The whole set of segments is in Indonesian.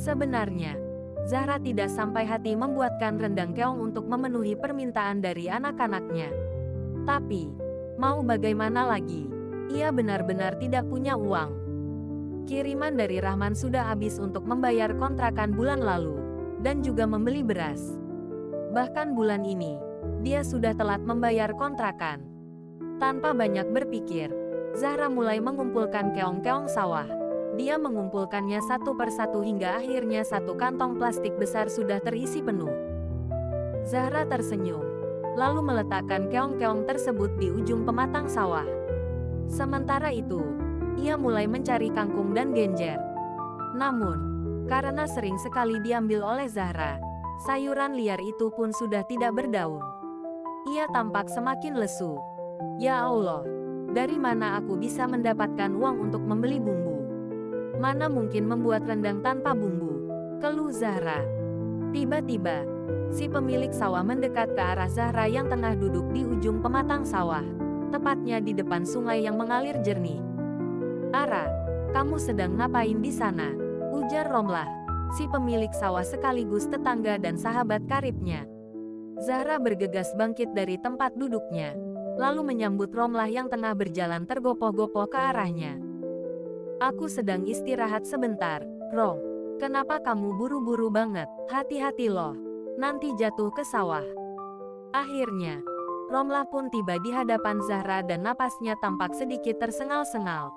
Sebenarnya, Zahra tidak sampai hati membuatkan rendang keong untuk memenuhi permintaan dari anak-anaknya. Tapi, mau bagaimana lagi? Ia benar-benar tidak punya uang. Kiriman dari Rahman sudah habis untuk membayar kontrakan bulan lalu, dan juga membeli beras. Bahkan bulan ini, dia sudah telat membayar kontrakan. Tanpa banyak berpikir, Zahra mulai mengumpulkan keong-keong sawah. Dia mengumpulkannya satu persatu hingga akhirnya satu kantong plastik besar sudah terisi penuh. Zahra tersenyum, lalu meletakkan keong-keong tersebut di ujung pematang sawah. Sementara itu, ia mulai mencari kangkung dan genjer. Namun, karena sering sekali diambil oleh Zahra, sayuran liar itu pun sudah tidak berdaun. Ia tampak semakin lesu. Ya Allah, dari mana aku bisa mendapatkan uang untuk membeli bumbu? Mana mungkin membuat rendang tanpa bumbu? Keluh Zahra. Tiba-tiba, si pemilik sawah mendekat ke arah Zahra yang tengah duduk di ujung pematang sawah, tepatnya di depan sungai yang mengalir jernih. "Ara, kamu sedang ngapain di sana?" ujar Romlah, si pemilik sawah sekaligus tetangga dan sahabat karibnya. Zahra bergegas bangkit dari tempat duduknya, lalu menyambut Romlah yang tengah berjalan tergopoh-gopoh ke arahnya. "Aku sedang istirahat sebentar, Rom. Kenapa kamu buru-buru banget? Hati-hati loh, nanti jatuh ke sawah." Akhirnya, Romlah pun tiba di hadapan Zahra dan napasnya tampak sedikit tersengal-sengal.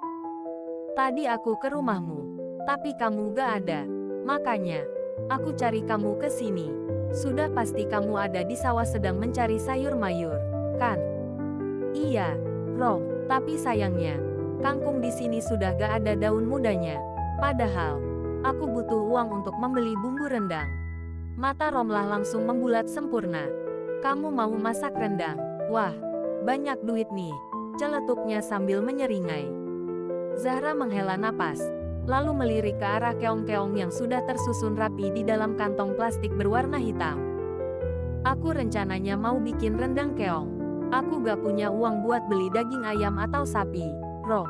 "Tadi aku ke rumahmu, tapi kamu gak ada. Makanya, aku cari kamu ke sini. Sudah pasti kamu ada di sawah sedang mencari sayur mayur, kan?" "Iya, Rom, tapi sayangnya, kangkung di sini sudah gak ada daun mudanya. Padahal, aku butuh uang untuk membeli bumbu rendang." Mata Romlah langsung membulat sempurna. "Kamu mau masak rendang? Wah, banyak duit nih," celetuknya sambil menyeringai. Zahra menghela napas, lalu melirik ke arah keong-keong yang sudah tersusun rapi di dalam kantong plastik berwarna hitam. "Aku rencananya mau bikin rendang keong. Aku gak punya uang buat beli daging ayam atau sapi, Rom."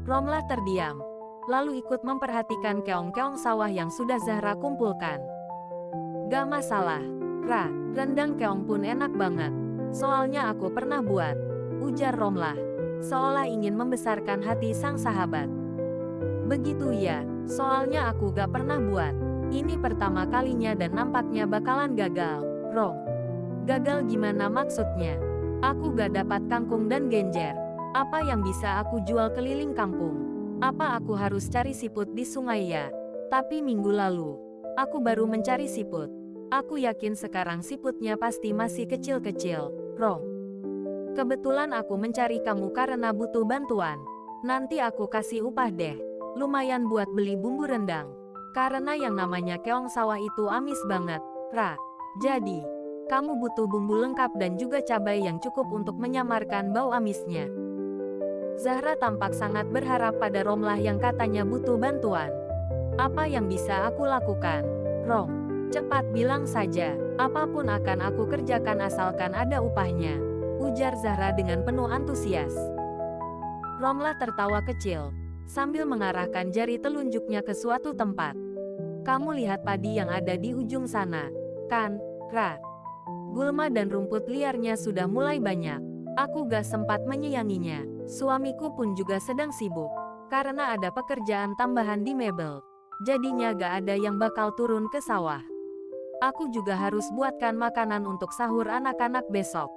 Romlah terdiam, lalu ikut memperhatikan keong-keong sawah yang sudah Zahra kumpulkan. "Gak masalah, Ra, rendang keong pun enak banget. Soalnya aku pernah buat," ujar Romlah, seolah ingin membesarkan hati sang sahabat. "Begitu ya, soalnya aku gak pernah buat. Ini pertama kalinya dan nampaknya bakalan gagal, Rom." "Gagal gimana maksudnya? Aku gak dapat kangkung dan genjer. Apa yang bisa aku jual keliling kampung? Apa aku harus cari siput di sungai ya? Tapi minggu lalu, aku baru mencari siput. Aku yakin sekarang siputnya pasti masih kecil-kecil, Rom. Kebetulan aku mencari kamu karena butuh bantuan. Nanti aku kasih upah deh. Lumayan buat beli bumbu rendang. Karena yang namanya keong sawah itu amis banget, Ra. Jadi, kamu butuh bumbu lengkap dan juga cabai yang cukup untuk menyamarkan bau amisnya." Zahra tampak sangat berharap pada Romlah yang katanya butuh bantuan. "Apa yang bisa aku lakukan, Rom? Cepat bilang saja, apapun akan aku kerjakan asalkan ada upahnya," ujar Zahra dengan penuh antusias. Romlah tertawa kecil, sambil mengarahkan jari telunjuknya ke suatu tempat. "Kamu lihat padi yang ada di ujung sana, kan, Ra? Gulma dan rumput liarnya sudah mulai banyak. Aku gak sempat menyayanginya. Suamiku pun juga sedang sibuk, karena ada pekerjaan tambahan di mebel. Jadinya gak ada yang bakal turun ke sawah. Aku juga harus buatkan makanan untuk sahur anak-anak besok.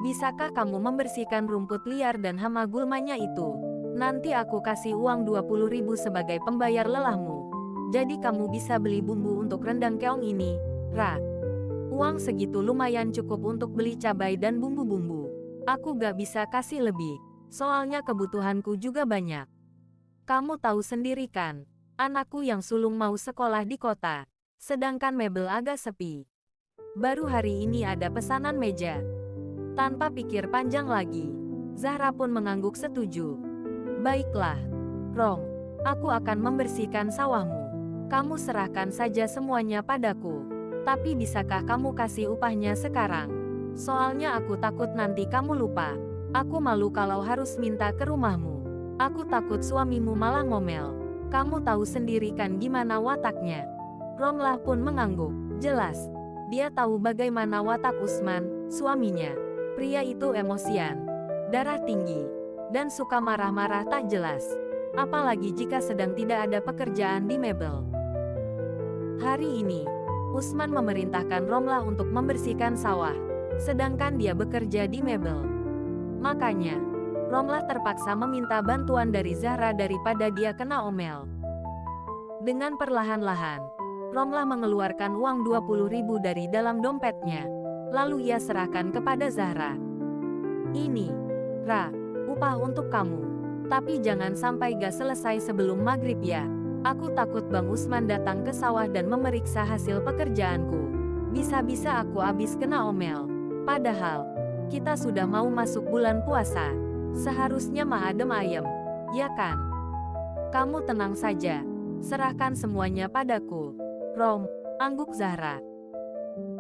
Bisakah kamu membersihkan rumput liar dan hama gulmanya itu? Nanti aku kasih uang 20.000 sebagai pembayar lelahmu. Jadi kamu bisa beli bumbu untuk rendang keong ini, Ra. Uang segitu lumayan cukup untuk beli cabai dan bumbu-bumbu. Aku gak bisa kasih lebih, soalnya kebutuhanku juga banyak. Kamu tahu sendiri kan, anakku yang sulung mau sekolah di kota, sedangkan mebel agak sepi. Baru hari ini ada pesanan meja." Tanpa pikir panjang lagi, Zahra pun mengangguk setuju. "Baiklah, Rom, aku akan membersihkan sawahmu. Kamu serahkan saja semuanya padaku. Tapi bisakah kamu kasih upahnya sekarang? Soalnya aku takut nanti kamu lupa. Aku malu kalau harus minta ke rumahmu. Aku takut suamimu malah ngomel. Kamu tahu sendiri kan gimana wataknya. Romlah pun mengangguk. Jelas, dia tahu bagaimana watak Usman, suaminya. Pria itu emosian, darah tinggi, dan suka marah-marah tak jelas. Apalagi jika sedang tidak ada pekerjaan di mebel. Hari ini, Usman memerintahkan Romlah untuk membersihkan sawah, sedangkan dia bekerja di mebel. Makanya, Romlah terpaksa meminta bantuan dari Zahra daripada dia kena omel. Dengan perlahan-lahan, Romlah mengeluarkan uang 20.000 dari dalam dompetnya. Lalu ia serahkan kepada Zahra. Ini, Ra, upah untuk kamu. Tapi jangan sampai gak selesai sebelum maghrib ya. Aku takut Bang Usman datang ke sawah dan memeriksa hasil pekerjaanku. Bisa-bisa aku habis kena omel. Padahal, kita sudah mau masuk bulan puasa. Seharusnya mah adem ayem, ya kan? Kamu tenang saja. Serahkan semuanya padaku. Rom, angguk Zahra.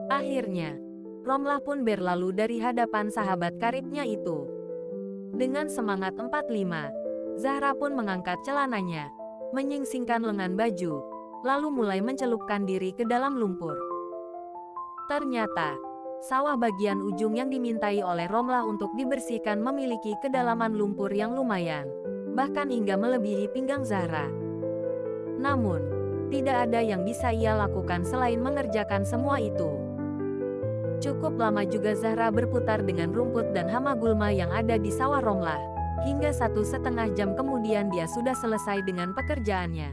Akhirnya, Romlah pun berlalu dari hadapan sahabat karibnya itu. Dengan semangat 45, Zahra pun mengangkat celananya, menyingsingkan lengan baju, lalu mulai mencelupkan diri ke dalam lumpur. Ternyata, sawah bagian ujung yang dimintai oleh Romlah untuk dibersihkan memiliki kedalaman lumpur yang lumayan, bahkan hingga melebihi pinggang Zahra. Namun, tidak ada yang bisa ia lakukan selain mengerjakan semua itu. Cukup lama juga Zahra berputar dengan rumput dan hama gulma yang ada di sawah Romlah. Hingga 1,5 jam kemudian dia sudah selesai dengan pekerjaannya.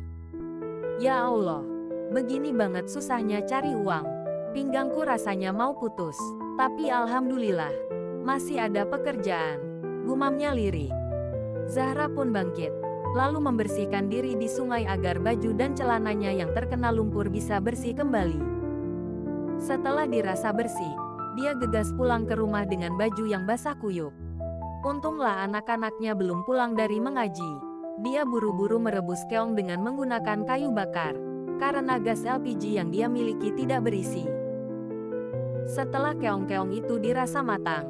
Ya Allah, begini banget susahnya cari uang. Pinggangku rasanya mau putus. Tapi alhamdulillah, masih ada pekerjaan. Gumamnya lirih. Zahra pun bangkit, lalu membersihkan diri di sungai agar baju dan celananya yang terkena lumpur bisa bersih kembali. Setelah dirasa bersih, dia gegas pulang ke rumah dengan baju yang basah kuyup. Untunglah anak-anaknya belum pulang dari mengaji. Dia buru-buru merebus keong dengan menggunakan kayu bakar, karena gas LPG yang dia miliki tidak berisi. Setelah keong-keong itu dirasa matang,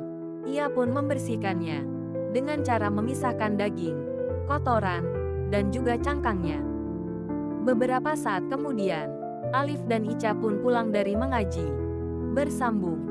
ia pun membersihkannya dengan cara memisahkan daging, kotoran, dan juga cangkangnya. Beberapa saat kemudian, Alif dan Ica pun pulang dari mengaji. Bersambung.